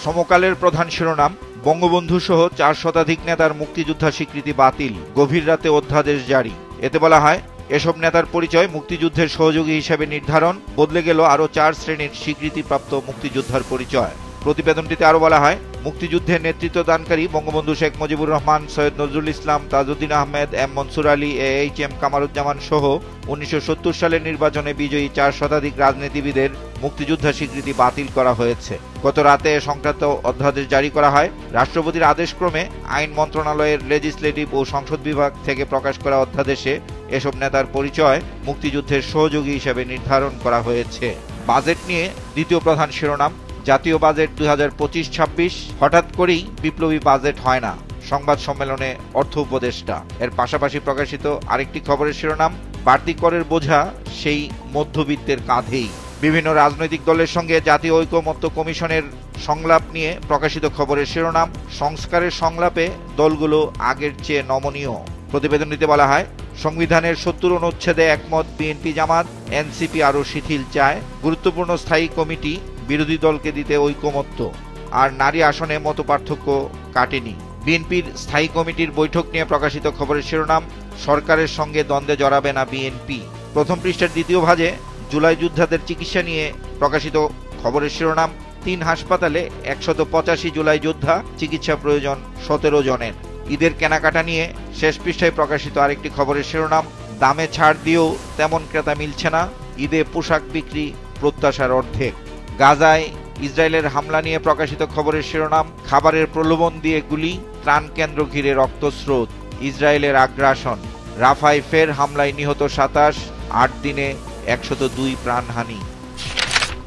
সমকালের প্রধান শিরোনাম, বঙ্গবন্ধু সহ 4 শতাধিক নেতার মুক্তিযোদ্ধা স্বীকৃতি বাতিল, গভীর রাতে অধ্যাদেশ জারি। এতে বলা হয়, এসব নেতার পরিচয় মুক্তিযুদ্ধের সহযোগী হিসেবে নির্ধারণ, বদলে গেল আরও 4 শ্রেণীর স্বীকৃতিপ্রাপ্ত মুক্তিযোদ্ধার পরিচয়। প্রতিবেদনটিতে আরও বলা হয়, মুক্তিযুদ্ধের নেতৃত্ব দানকারী বঙ্গবন্ধু শেখ মুজিবুর রহমান, সৈয়দ নজরুল ইসলাম, তাজউদ্দিন আহমেদ, এম মনসুর আলী, এইচ.এম. কামারুজ্জামান সহ 1970 সালের নির্বাচনে বিজয়ী 4 শতাধিক রাজনীতিবিদের মুক্তিযোদ্ধা স্বীকৃতি বাতিল করা হয়েছে। গত রাতে এ সংক্রান্ত অধ্যাদেশ জারি করা হয়। রাষ্ট্রপতির আদেশক্রমে আইন মন্ত্রণালয়ের লেজিসলেটিভ ও সংসদ বিভাগ থেকে প্রকাশ করা অধ্যাদেশে এসব নেতার পরিচয় মুক্তিযুদ্ধের সহযোগী হিসেবে নির্ধারণ করা হয়েছে। বাজেট নিয়ে দ্বিতীয় প্রধান শিরোনাম, জাতীয় বাজেট 2025-26 হঠাৎ করেই বিপ্লবী বাজেট হয় না, সংবাদ সম্মেলনে অর্থ উপদেষ্টা। এর পাশাপাশি প্রকাশিত আরেকটি খবরের শিরোনাম, বাড়তি করের বোঝা সেই মধ্যবিত্তের কাঁধেই। বিভিন্ন রাজনৈতিক দলের সঙ্গে জাতীয় ঐকমত্য কমিশনের সংলাপ নিয়ে প্রকাশিত খবরের শিরোনাম, সংস্কারের সংলাপে দলগুলো আগের চেয়ে নমনীয়। প্রতিবেদনটিতে বলা হয়, সংবিধানের 70 অনুচ্ছেদে একমত বিএনপি জামাত, এনসিপি আরও শিথিল চায়, গুরুত্বপূর্ণ স্থায়ী কমিটি বিরোধী দলকে দিতে ঐকমত্য, আর নারী আসনে মতপার্থক্য কাটেনি। বিএনপির স্থায়ী কমিটির বৈঠক নিয়ে প্রকাশিত খবরের শিরোনাম, সরকারের সঙ্গে দ্বন্দ্বে জড়াবে না বিএনপি। প্রথম পৃষ্ঠার দ্বিতীয় ভাজে জুলাই যোদ্ধাদের চিকিৎসা নিয়ে প্রকাশিত খবরের শিরোনাম, 3 হাসপাতালে 185 জুলাই যোদ্ধা, চিকিৎসা প্রয়োজন 17 জনের। ঈদের কেনাকাটা নিয়ে শেষ পৃষ্ঠায় প্রকাশিত আরেকটি খবরের শিরোনাম, দামে ছাড় দিয়েও তেমন ক্রেতা মিলছে না, ঈদে পোশাক বিক্রি প্রত্যাশার অর্ধেক। গাজায় ইসরায়েলের হামলা নিয়ে প্রকাশিত খবরের শিরোনাম, খাবারের প্রলোভন দিয়ে গুলি, ত্রাণ কেন্দ্র ঘিরে রক্তস্রোত, ইসরায়েলের আগ্রাসন। রাফায় ফের হামলায় নিহত 27, 8 দিনে 102 প্রাণহানি।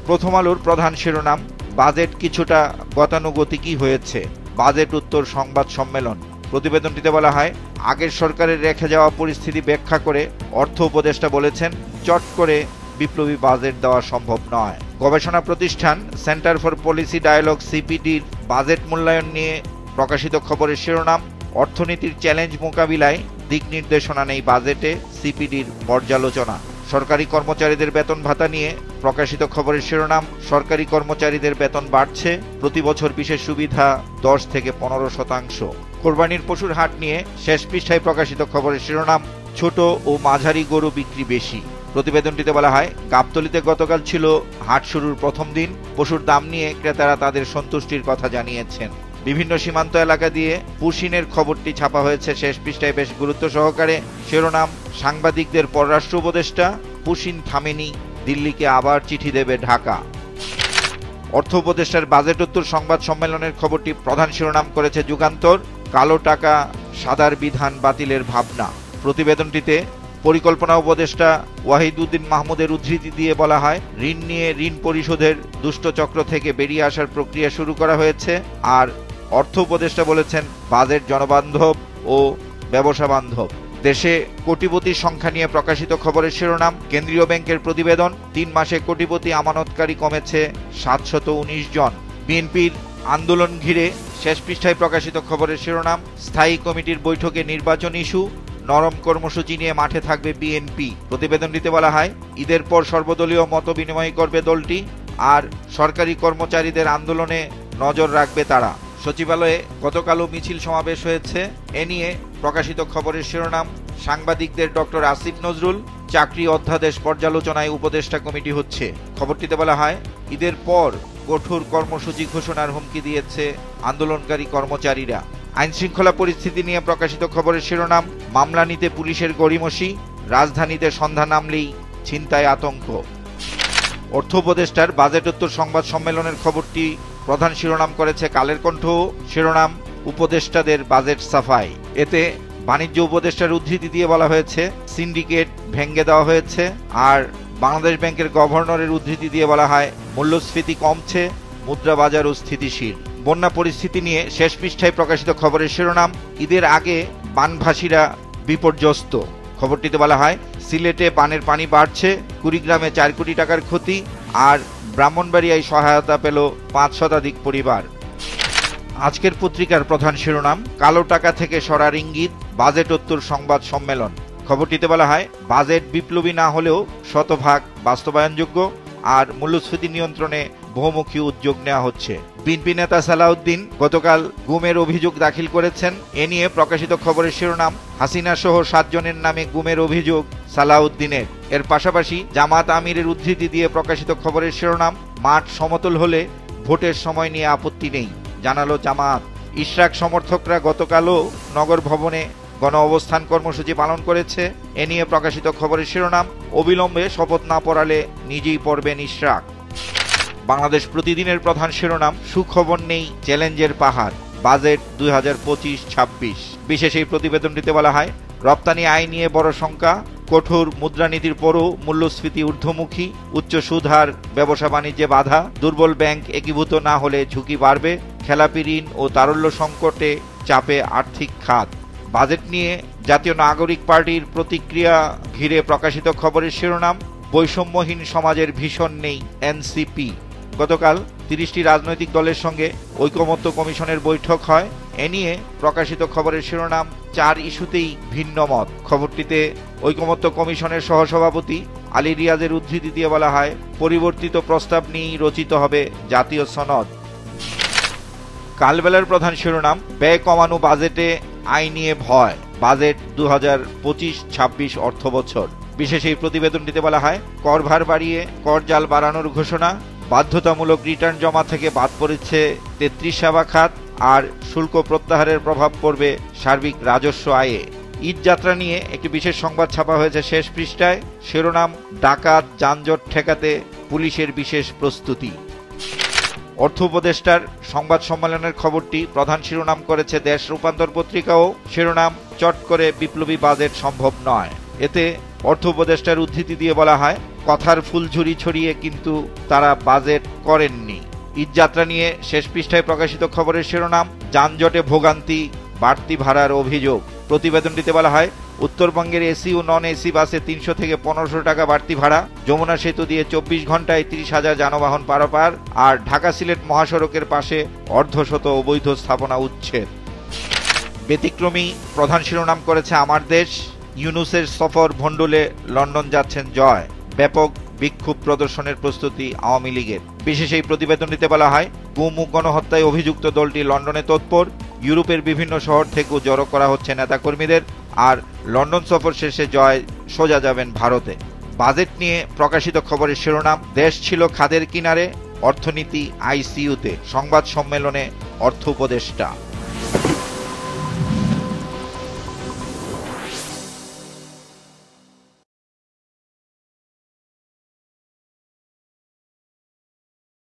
প্রথম আলোর প্রধান শিরোনাম, বাজেট কিছুটা গতানুগতিকই হয়েছে, বাজেট উত্তর সংবাদ সম্মেলন। প্রতিবেদনটিতে বলা হয়, আগের সরকারের রেখে যাওয়া পরিস্থিতি ব্যাখ্যা করে অর্থ উপদেষ্টা বলেছেন, চট করে বিপ্লবী বাজেট দেওয়া সম্ভব নয়। গবেষণা প্রতিষ্ঠান সেন্টার ফর পলিসি ডায়ালগ সিপিডির বাজেট মূল্যায়ন নিয়ে প্রকাশিত খবরের শিরোনাম, অর্থনীতির চ্যালেঞ্জ মোকাবিলায় দিক নির্দেশনা নেই বাজেটে, সিপিডির পর্যালোচনা। সরকারি কর্মচারীদের বেতন ভাতা নিয়ে প্রকাশিত খবরের শিরোনাম, সরকারি কর্মচারীদের বেতন বাড়ছে, প্রতি বছর বিশেষ সুবিধা 10 থেকে 15%। কোরবানির পশুর হাট নিয়ে শেষ পৃষ্ঠায় প্রকাশিত খবরের শিরোনাম, ছোট ও মাঝারি গরু বিক্রি বেশি। প্রতিবেদনটিতে বলা হয়, গাবতলীতে গতকাল ছিল হাট শুরুর প্রথম দিন, পশুর দাম নিয়ে ক্রেতারা তাদের সন্তুষ্টির কথা জানিয়েছেন। বিভিন্ন সীমান্ত এলাকা দিয়ে পুশিনের খবরটি ছাপা হয়েছে শেষ পৃষ্ঠায় বেশ গুরুত্ব সহকারে। শিরোনাম, সাংবাদিকদের পররাষ্ট্র উপদেষ্টা, পুশিন থামেনি, দিল্লিকে আবার চিঠি দেবে ঢাকা। অর্থ উপদেষ্টার বাজেটোত্তর সংবাদ সম্মেলনের খবরটি প্রধান শিরোনাম করেছে যুগান্তর, কালো টাকা সাদার বিধান বাতিলের ভাবনা। প্রতিবেদনটিতে পরিকল্পনা উপদেষ্টা ওয়াহিদুদ্দিন মাহমুদের উদ্ধৃতি দিয়ে বলা হয়, ঋণ নিয়ে ঋণ পরিশোধের দুষ্টচক্র থেকে বেরিয়ে আসার প্রক্রিয়া শুরু করা হয়েছে। আর অর্থ উপদেষ্টা বলেছেন, বাজেট জনবান্ধব ও ব্যবসা বান্ধব। দেশে কোটিপতির সংখ্যা নিয়ে প্রকাশিত খবরের শিরোনাম, কেন্দ্রীয় ব্যাংকের প্রতিবেদন, 3 মাসে কোটিপতি আমানতকারী কমেছে 719 জন। বিএনপির আন্দোলন ঘিরে শেষ পৃষ্ঠায় প্রকাশিত খবরের শিরোনাম, স্থায়ী কমিটির বৈঠকে নির্বাচন ইস্যু, নরম কর্মসূচি নিয়ে মাঠে থাকবে বিএনপি। প্রতিবেদনটিতে বলা হয়, ঈদের পর সর্বদলীয় মত বিনিময় করবে দলটি, আর সরকারি কর্মচারীদের আন্দোলনে নজর রাখবে তারা। সচিবালয়ে গতকালও মিছিল সমাবেশ হয়েছে। এ নিয়ে প্রকাশিত খবরের শিরোনাম, সাংবাদিকদের ডক্টর আসিফ নজরুল, চাকরি অধ্যাদেশ পর্যালোচনায় উপদেষ্টা কমিটি হচ্ছে। খবরটিতে বলা হয়, ঈদের পর কঠোর কর্মসূচি ঘোষণার হুমকি দিয়েছে আন্দোলনকারী কর্মচারীরা। আইনশৃঙ্খলা পরিস্থিতি নিয়ে প্রকাশিত খবরের শিরোনাম, মামলা নিতে পুলিশের গড়িমসি, রাজধানীতে সন্ধ্যা নামলেই ছিনতাই আতঙ্ক। অর্থ উপদেষ্টার বাজেটোত্তর সংবাদ সম্মেলনের খবরটি প্রধান শিরোনাম করেছে কালের কণ্ঠ। শিরোনাম, উপদেষ্টাদের বাজেট সাফাই। এতে বাণিজ্য উপদেষ্টার উদ্ধৃতি দিয়ে বলা হয়েছে, সিন্ডিকেট ভেঙে দেওয়া হয়েছে। আর বাংলাদেশ ব্যাংকের গভর্নরের উদ্ধৃতি দিয়ে বলা হয়, মূল্যস্ফীতি কমছে, মুদ্রা বাজারও স্থিতিশীল। বন্যা পরিস্থিতি নিয়ে শেষ পৃষ্ঠায় প্রকাশিত খবরের শিরোনাম, ঈদের আগে বানভাসীরা বিপর্যস্ত। খবরটিতে বলা হয়, সিলেটে বানের পানি বাড়ছে, কুড়িগ্রামে 4 কোটি টাকার ক্ষতি, আর ব্রাহ্মণবাড়িয়ায় সহায়তা পেল 5 শতাধিক পরিবার। আজকের পত্রিকার প্রধান শিরোনাম, কালো টাকা থেকে সরার ইঙ্গিত, বাজেটোত্তর সংবাদ সম্মেলন। খবরটিতে বলা হয়, বাজেট বিপ্লবী না হলেও শতভাগ বাস্তবায়নযোগ্য, আর মূল্যস্ফীতি নিয়ন্ত্রণে বহুমুখী উদ্যোগ নেওয়া হচ্ছে। বিএনপি নেতা সালাউদ্দিন গতকাল গুমের অভিযোগ দাখিল করেছেন। এ নিয়ে প্রকাশিত খবরের শিরোনাম, হাসিনা সহ 7 জনের নামে গুমের অভিযোগ সালাউদ্দিনের। এর পাশাপাশি জামাত আমিরের উদ্ধৃতি দিয়ে প্রকাশিত খবরের শিরোনাম, মাঠ সমতল হলে ভোটের সময় নিয়ে আপত্তি নেই, জানালো জামাত। ইশরাক সমর্থকরা গতকালও নগর ভবনে গণ অবস্থান কর্মসূচি পালন করেছে। এ নিয়ে প্রকাশিত খবরের শিরোনাম, অবিলম্বে শপথ না পড়ালে নিজেই পড়বেন ইশরাক। বাংলাদেশ প্রতিদিনের প্রধান শিরোনাম, সুখবর নেই, চ্যালেঞ্জের পাহাড়, বাজেট 2025-26। বিশেষ এই প্রতিবেদনটিতে বলা হয়, রপ্তানি আয় নিয়ে বড় শঙ্কা, কঠোর মুদ্রানীতির পরও মূল্যস্ফীতি ঊর্ধ্বমুখী, উচ্চ সুদ হার ব্যবসা বাণিজ্যে বাধা, দুর্বল ব্যাংক একীভূত না হলে ঝুঁকি বাড়বে, খেলাপি ঋণ ও তারল্য সংকটে চাপে আর্থিক খাত। বাজেট নিয়ে জাতীয় নাগরিক পার্টির প্রতিক্রিয়া ঘিরে প্রকাশিত খবরের শিরোনাম, বৈষম্যহীন সমাজের ভীষণ নেই এনসিপি। গতকাল 30টি রাজনৈতিক দলের সঙ্গে ঐকমত্য কমিশনের বৈঠক হয়। এ নিয়ে প্রকাশিত খবরের শিরোনাম, 4 ইস্যুতেই ভিন্ন মত। খবরটিতে ঐকমত্য কমিশনের সহসভাপতি আলী রিয়াজের উদ্ধৃতি দিয়ে বলা হয়, পরিবর্তিত প্রস্তাব নিয়েই রচিত হবে জাতীয় সনদ। কালবেলার প্রধান শিরোনাম, ব্যয় কমানো বাজেটে আয় নিয়ে ভয়, বাজেট 2025-26 অর্থবছর। বিশেষ এই প্রতিবেদনটিতে বলা হয়, করভার বাড়িয়ে করজাল বাড়ানোর ঘোষণা, বাধ্যতামূলক রিটার্ন জমা থেকে বাদ পড়েছে 33 সেবা খাত, আর শুল্ক প্রত্যাহারের প্রভাব পড়বে সার্বিক রাজস্ব আয়ে। ঈদ যাত্রা নিয়ে একটি বিশেষ সংবাদ ছাপা হয়েছে শেষ পৃষ্ঠায়। শিরোনাম, ডাকাত যানজট ঠেকাতে পুলিশের বিশেষ প্রস্তুতি। অর্থ উপদেষ্টার সংবাদ সম্মেলনের খবরটি প্রধান শিরোনাম করেছে দেশ রূপান্তর পত্রিকাও। শিরোনাম, চট করে বিপ্লবী বাজেট সম্ভব নয়। এতে অর্থ উপদেষ্টার উদ্ধৃতি দিয়ে বলা হয়, কথার ফুলঝুরি ছড়িয়ে কিন্তু তারা বাজেট করেননি। ঈদযাত্রা নিয়ে শেষ পৃষ্ঠায় প্রকাশিত খবরের শিরোনাম, যানজটে ভোগান্তি, বাড়তি ভাড়ার অভিযোগ। প্রতিবেদনটিতে বলা হয়, উত্তরবঙ্গের এসি ও নন এসি বাসে 300 থেকে 1500 টাকা বাড়তি ভাড়া, যমুনা সেতু দিয়ে 24 ঘন্টায় 30,000 যানবাহন পারাপার, আর ঢাকা সিলেট মহাসড়কের পাশে অর্ধশত অবৈধ স্থাপনা উচ্ছেদ। ব্যতিক্রমী প্রধান শিরোনাম করেছে আমার দেশ, ইউনূসের সফর ভণ্ডুলে লন্ডন যাচ্ছেন জয়, ব্যাপক বিক্ষোভ প্রদর্শনের প্রস্তুতি আওয়ামী লীগের। বিশেষ এই প্রতিবেদনটিতে বলা হয়, গুম ও গণহত্যায় অভিযুক্ত দলটি লন্ডনে তৎপর, ইউরোপের বিভিন্ন শহর থেকেও জড়ো করা হচ্ছে নেতাকর্মীদের, আর লন্ডন সফর শেষে জয় সোজা যাবেন ভারতে। বাজেট নিয়ে প্রকাশিত খবরের শিরোনাম, দেশ ছিল খাদের কিনারে, অর্থনীতি আইসিইউতে, সংবাদ সম্মেলনে অর্থ উপদেষ্টা।